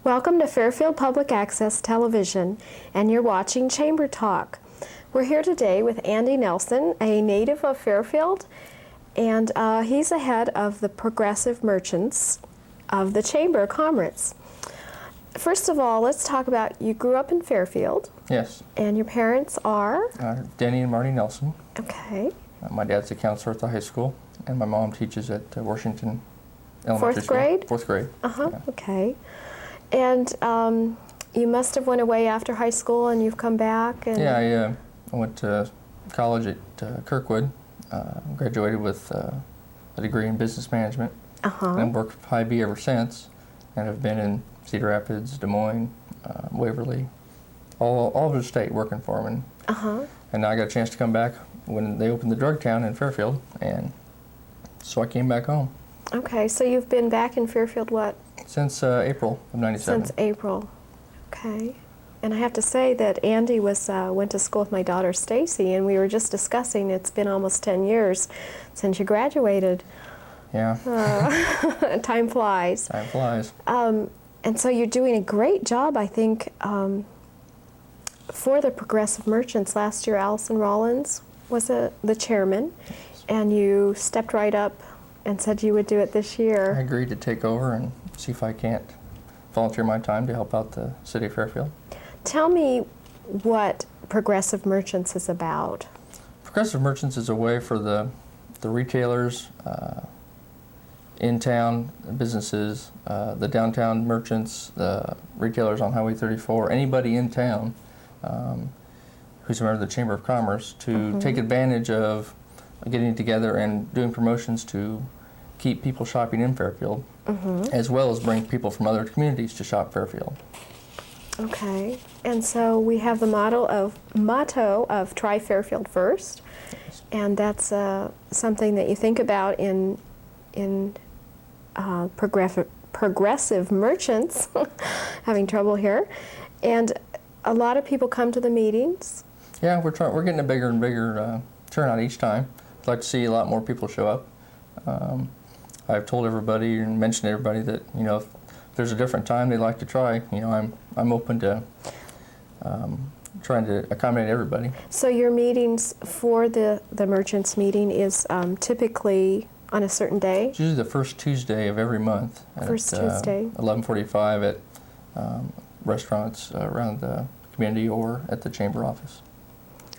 Welcome to Fairfield Public Access Television, and you're watching Chamber Talk. We're here today with Andy Nelson, a native of Fairfield, and he's the head of the Progressive Merchants of the Chamber of Commerce. First of all, let's talk about, you grew up in Fairfield. Yes. And your parents are? Denny and Marty Nelson. Okay. My dad's a counselor at the high school, and my mom teaches at Washington Elementary School. Fourth grade? Fourth grade. Yeah. Okay. And you must have went away after high school and you've come back? And Yeah, I went to college at Kirkwood, graduated with a degree in business management, and worked for Hy-Vee ever since, and have been in Cedar Rapids, Des Moines, Waverly, all over the state working for them. And now I got a chance to come back when they opened the drug town in Fairfield, and so I came back home. Okay, so you've been back in Fairfield what? Since April of '97. Since April. Okay. And I have to say that Andy went to school with my daughter Stacy, and we were just discussing it's been almost 10 years since you graduated. Yeah. Time flies. Time flies. And so you're doing a great job, I think, for the Progressive Merchants. Last year, Allison Rollins was the chairman, and you stepped right up and said you would do it this year. I agreed to take over and see if I can't volunteer my time to help out the city of Fairfield. Tell me what Progressive Merchants is about. Progressive Merchants is a way for the retailers, in-town businesses, the downtown merchants, the retailers on Highway 34, anybody in town who's a member of the Chamber of Commerce to take advantage of getting together and doing promotions to keep people shopping in Fairfield, as well as bring people from other communities to shop Fairfield. Okay, and so we have the motto of Try Fairfield First, and that's something that you think about in progressive merchants. Having trouble here, and a lot of people come to the meetings. Yeah, we're getting a bigger and bigger turnout each time. I'd like to see a lot more people show up. I've told everybody and mentioned to everybody that, you know, if there's a different time they'd like to try, you know, I'm open to trying to accommodate everybody. So your meetings for the merchants meeting is typically on a certain day? It's usually the first Tuesday of every month. First Tuesday. 11:45 at restaurants around the community or at the chamber office.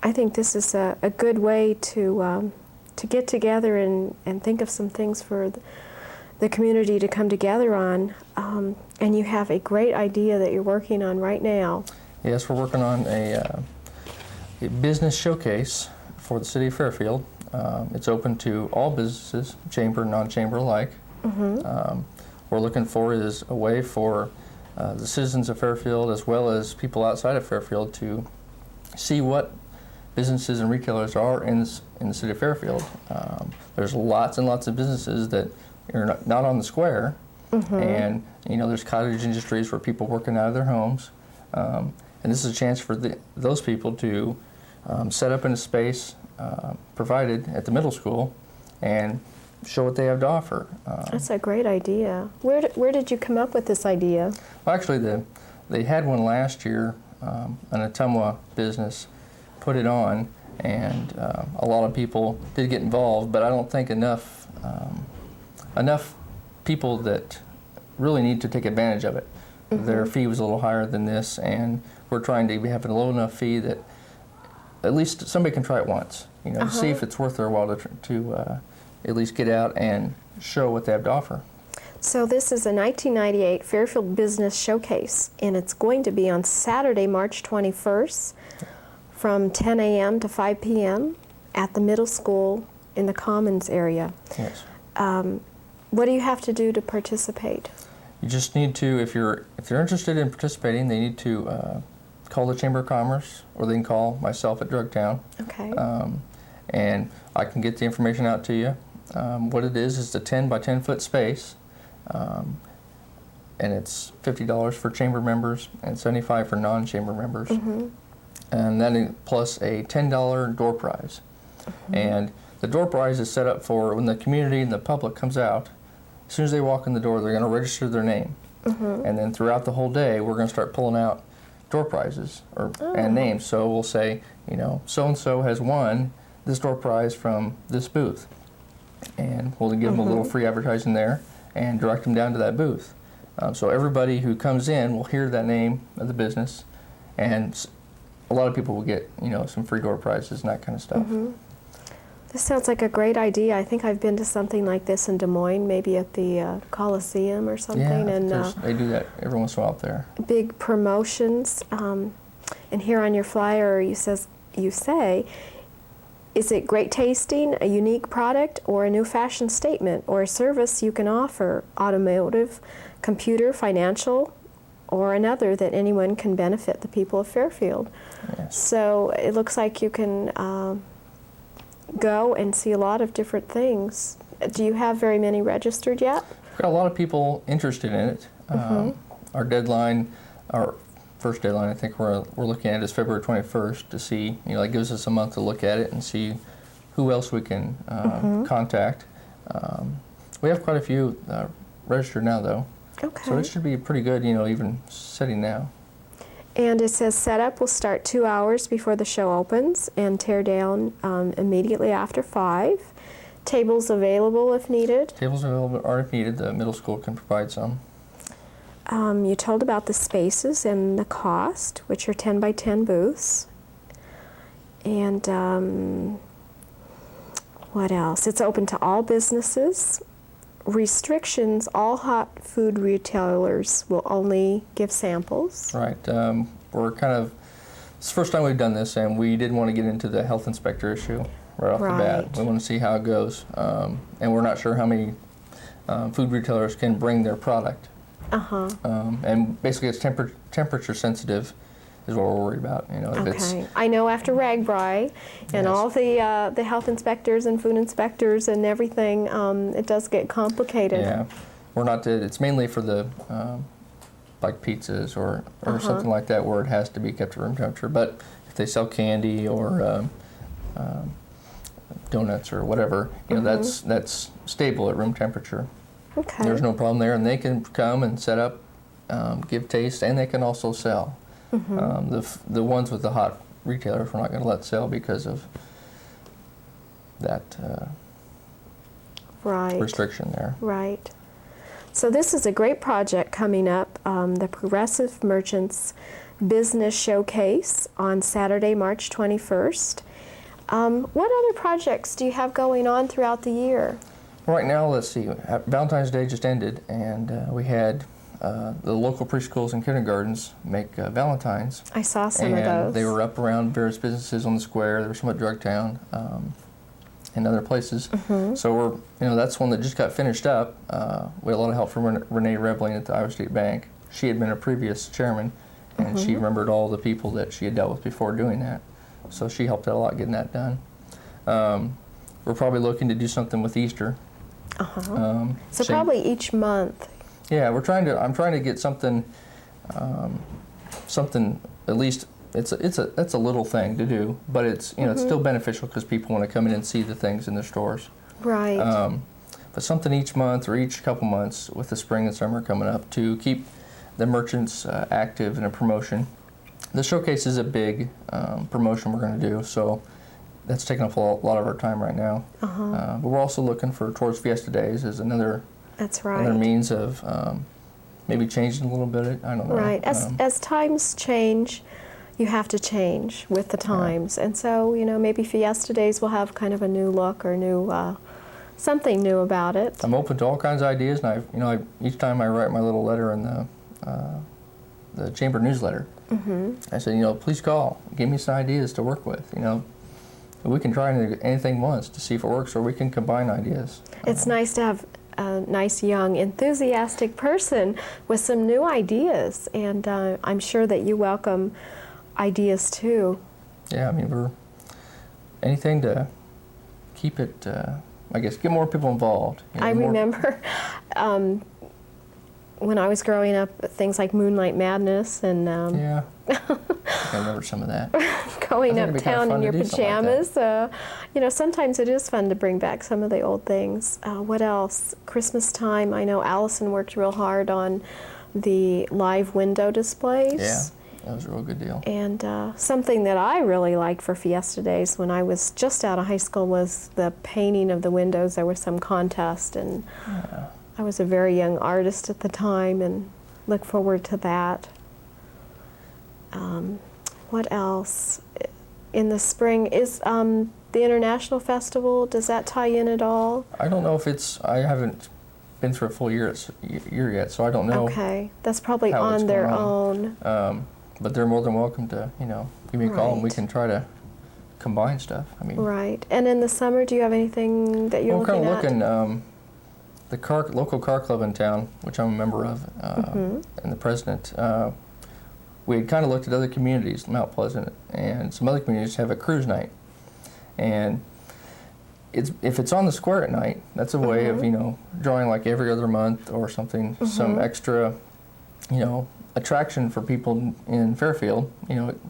I think this is a good way to get together and think of some things for the community to come together on. And you have a great idea that you're working on right now. Yes, we're working on a business showcase for the city of Fairfield. It's open to all businesses, chamber and non-chamber alike. We're looking for is a way for the citizens of Fairfield as well as people outside of Fairfield to see what businesses and retailers are in the city of Fairfield. There's lots and lots of businesses that are not on the square, and you know, there's cottage industries where people working out of their homes, and this is a chance for those people to set up in a space provided at the middle school and show what they have to offer. That's a great idea. Where did you come up with this idea? Well, actually, they had one last year, an Ottumwa business put it on, and a lot of people did get involved, but I don't think enough people that really need to take advantage of it. Their fee was a little higher than this, and we're trying to have a low enough fee that at least somebody can try it once, you know, to see if it's worth their while to at least get out and show what they have to offer. So this is a 1998 Fairfield Business Showcase, and it's going to be on Saturday, March 21st, from 10 a.m. to 5 p.m. at the middle school in the Commons area. Yes. What do you have to do to participate? You just need to, if you're interested in participating, they need to call the Chamber of Commerce, or they can call myself at Drugtown. Okay. And I can get the information out to you. What it is a 10 by 10 foot space, and it's $50 for chamber members and $75 for non-chamber members. And then plus a $10 door prize. And the door prize is set up for when the community and the public comes out. As soon as they walk in the door, they're going to register their name. And then throughout the whole day, we're going to start pulling out door prizes and names. So we'll say, you know, so-and-so has won this door prize from this booth. And we'll give them a little free advertising there and direct them down to that booth. So everybody who comes in will hear that name of the business, and a lot of people will get, you know, some free door prizes and that kind of stuff. This sounds like a great idea. I think I've been to something like this in Des Moines, maybe at the Coliseum or something. Yeah, and they do that every once in a while up there. big promotions. And here on your flyer, you say, is it great tasting, a unique product, or a new fashion statement, or a service you can offer, automotive, computer, financial, or another that anyone can benefit the people of Fairfield? Yes. So it looks like you can go and see a lot of different things. Do you have very many registered yet? We've got a lot of people interested in it. Our deadline, our first deadline, I think we're looking at is February 21st to see, you know, that gives us a month to look at it and see who else we can contact. We have quite a few registered now, though. Okay. So it should be pretty good, you know, even setting now. And it says setup will start 2 hours before the show opens and tear down immediately after 5. Tables available if needed. Tables available are if needed. The middle school can provide some. You told about the spaces and the cost, which are 10 by 10 booths. And what else? It's open to all businesses. Restrictions, all hot food retailers will only give samples. Right. We're kind of, it's the first time we've done this, and we didn't want to get into the health inspector issue right off the bat. We want to see how it goes. And we're not sure how many food retailers can bring their product. And basically it's temperature sensitive is what we're worried about. You know, if it's, I know after RAGBRAI and all the health inspectors and food inspectors and everything, it does get complicated. Yeah, we're not. It's mainly for the like pizzas or something like that where it has to be kept at room temperature. But if they sell candy or donuts or whatever, you know, that's stable at room temperature. Okay. There's no problem there, and they can come and set up, give taste, and they can also sell. The ones with the hot retailers we're not going to let sell because of that restriction there. Right. So this is a great project coming up, the Progressive Merchants Business Showcase on Saturday, March 21st. What other projects do you have going on throughout the year? Right now, let's see, Valentine's Day just ended, and we had the local preschools and kindergartens make Valentines. I saw some of those. And they were up around various businesses on the square. There were some at Drugtown and other places. So we're, you know, that's one that just got finished up. We had a lot of help from Renee Rebling at the Iowa State Bank. She had been a previous chairman, and she remembered all the people that she had dealt with before doing that. So she helped out a lot getting that done. We're probably looking to do something with Easter. So probably each month. Yeah, I'm trying to get something, something at least. It's a little thing to do, but it's, you know, it's still beneficial because people want to come in and see the things in their stores. Right. But something each month or each couple months with the spring and summer coming up to keep the merchants active in a promotion. The showcase is a big promotion we're going to do, so that's taking up a lot of our time right now. But we're also looking towards Fiesta Days as another means of maybe changing a little bit. I don't know. Right. As times change, you have to change with the times. And so, you know, maybe Fiesta Days will have kind of a new look or new something new about it. I'm open to all kinds of ideas, and each time I write my little letter in the chamber newsletter, I said, you know, please call, give me some ideas to work with. You know, we can try anything once to see if it works, or we can combine ideas. It's nice to have a nice, young, enthusiastic person with some new ideas, and I'm sure that you welcome ideas too. Yeah, I mean, we're anything to keep it, I guess, get more people involved. You know, I remember when I was growing up, things like Moonlight Madness and yeah, I remember some of that. going uptown in your pajamas. You know, sometimes it is fun to bring back some of the old things. What else? Christmas time, I know Allison worked real hard on the live window displays. Yeah, that was a real good deal. And something that I really liked for Fiesta Days when I was just out of high school was the painting of the windows. There was some contest, and I was a very young artist at the time and look forward to that. What else? In the spring, is the International Festival, does that tie in at all? I don't know if I haven't been through a full year yet, so I don't know. Okay, that's probably how it's on their going own. But they're more than welcome to, give me a call and we Right. can try to combine stuff. I mean, Right. And in the summer, do you have anything that you're we're kind looking of at? looking, the local car club in town, which I'm a member of, and the president, we had kind of looked at other communities, Mount Pleasant, and some other communities have a cruise night. And if it's on the square at night, that's a way of, drawing like every other month or something, some extra, attraction for people in Fairfield. A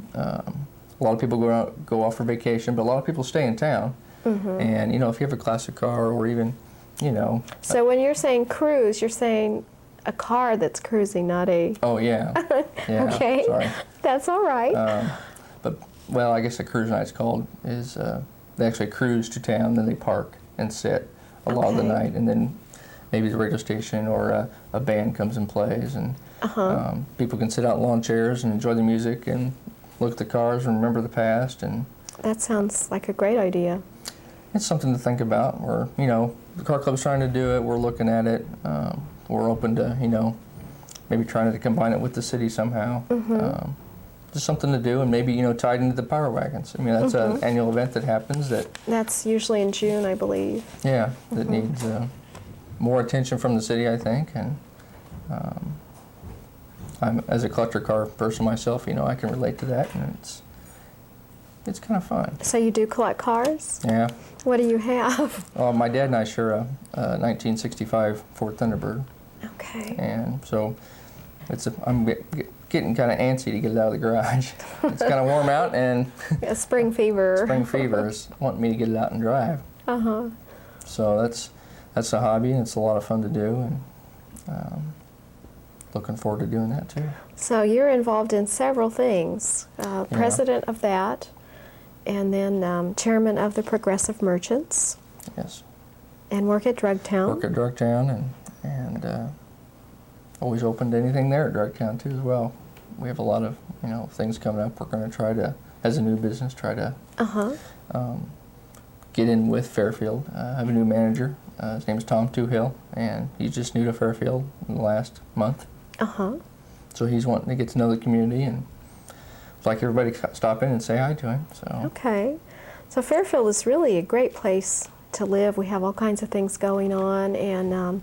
lot of people go off for vacation, but a lot of people stay in town. And, if you have a classic car or even, So when you're saying cruise, you're saying a car that's cruising, not a... Oh, yeah. Yeah, Okay. sorry. That's all right. Well, I guess a cruise night's called is they actually cruise to town, then they park and sit a lot of the Okay. night, and then maybe the radio station or a band comes and plays, and people can sit out in lawn chairs and enjoy the music and look at the cars and remember the past, and That sounds like a great idea. it's something to think about. We're, the car club's trying to do it. We're looking at it. We're open to, maybe trying to combine it with the city somehow. Just something to do, and maybe, tied into the Power Wagons. I mean, that's an annual event that happens that, That's usually in June, I believe. that needs more attention from the city, I think. And I'm, as a collector car person myself, I can relate to that, and it's kind of fun. So you do collect cars? Yeah. What do you have? My dad and I share a 1965 Ford Thunderbird. Okay. And so I'm getting kind of antsy to get it out of the garage. It's kind of warm out, and A spring fever. spring fever is wanting me to get it out and drive. Uh-huh. So that's a hobby, and it's a lot of fun to do, and looking forward to doing that too. So you're involved in several things. President of that, and then chairman of the Progressive Merchants, Yes. and work at Drugtown. Work at Drugtown, and always open to anything there at Drugtown too as well. We have a lot of things coming up. We're going to try to, as a new business, try to get in with Fairfield. I have a new manager. His name is Tom Toohill, and he's just new to Fairfield in the last month. So he's wanting to get to know the community, and I'd like everybody to stop in and say hi to him. So Okay. So Fairfield is really a great place to live. We have all kinds of things going on, and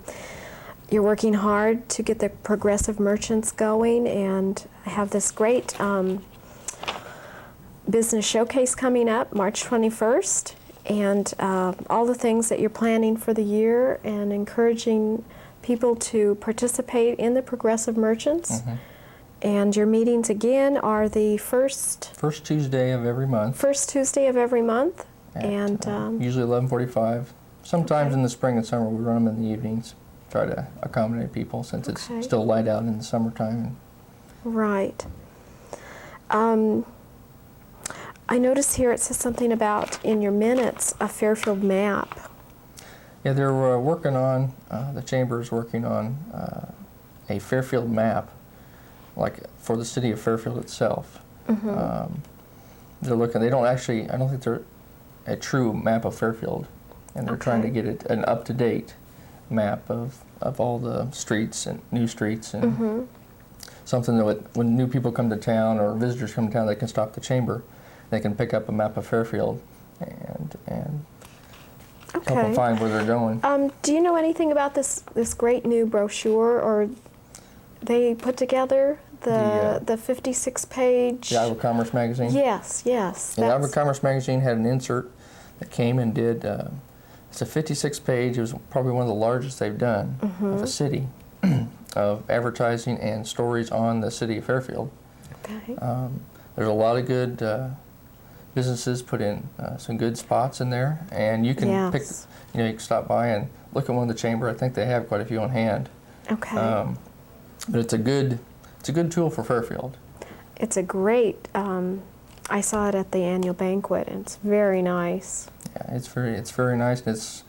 you're working hard to get the Progressive Merchants going, and have this great business showcase coming up March 21st, and all the things that you're planning for the year, and encouraging people to participate in the Progressive Merchants. And your meetings again are the first Tuesday of every month. Tuesday of every month, At, and usually 11:45. Sometimes in the spring and summer we run them in the evenings. Try to accommodate people since it's Okay. still light out in the summertime. right. I noticed here it says something about, in your minutes, a Fairfield map. Yeah, they're working on, the chamber is working on a Fairfield map, like for the city of Fairfield itself. They're looking, they don't actually, I don't think they're a true map of Fairfield, and they're trying to Okay. get it an up-to-date map of all the streets and new streets, and something that when new people come to town or visitors come to town, they can stop the chamber, they can pick up a map of Fairfield and help them Okay. find where they're going. Do you know anything about this great new brochure, or they put together the 56-page? The Iowa Commerce Magazine? Yes. Yeah, the Iowa that's- Commerce Magazine had an insert that came and did, it's a 56-page, it was probably one of the largest they've done of a city, of advertising and stories on the city of Fairfield. Okay. There's a lot of good businesses put in some good spots in there, and you can pick, Yes. you can stop by and look at one of the chamber. I think they have quite a few on hand. Okay. But it's a good tool for Fairfield. It's a great, I saw it at the annual banquet, and it's very nice. Yeah, it's very nice. And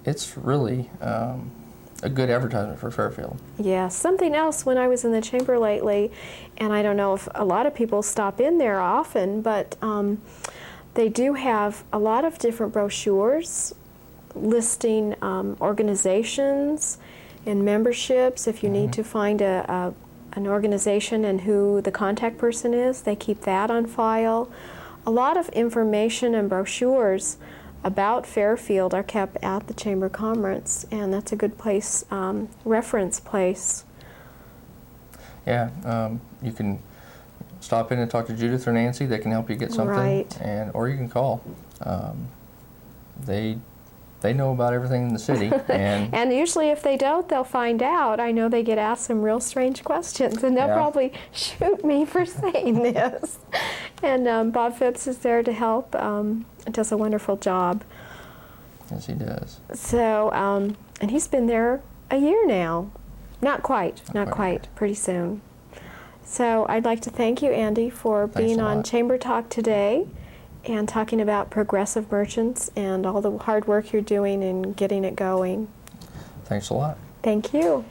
it's really a good advertisement for Fairfield. Yeah, something else when I was in the chamber lately, and I don't know if a lot of people stop in there often, but they do have a lot of different brochures listing organizations and memberships. If you need to find an organization and who the contact person is, they keep that on file. A lot of information and brochures about Fairfield are kept at the Chamber Conference, and that's a good place, reference place. Yeah, you can stop in and talk to Judith or Nancy. They can help you get something, Right. or you can call. They know about everything in the city, and And usually if they don't, they'll find out. I know they get asked some real strange questions, and they'll Yeah. probably shoot me for saying this. And Bob Phipps is there to help, does a wonderful job. yes, he does. So, and he's been there a year now. Not quite, Not quite. pretty soon. So I'd like to thank you, Andy, for Thanks being a on lot. Chamber Talk today and talking about Progressive Merchants and all the hard work you're doing in getting it going. Thanks a lot. Thank you.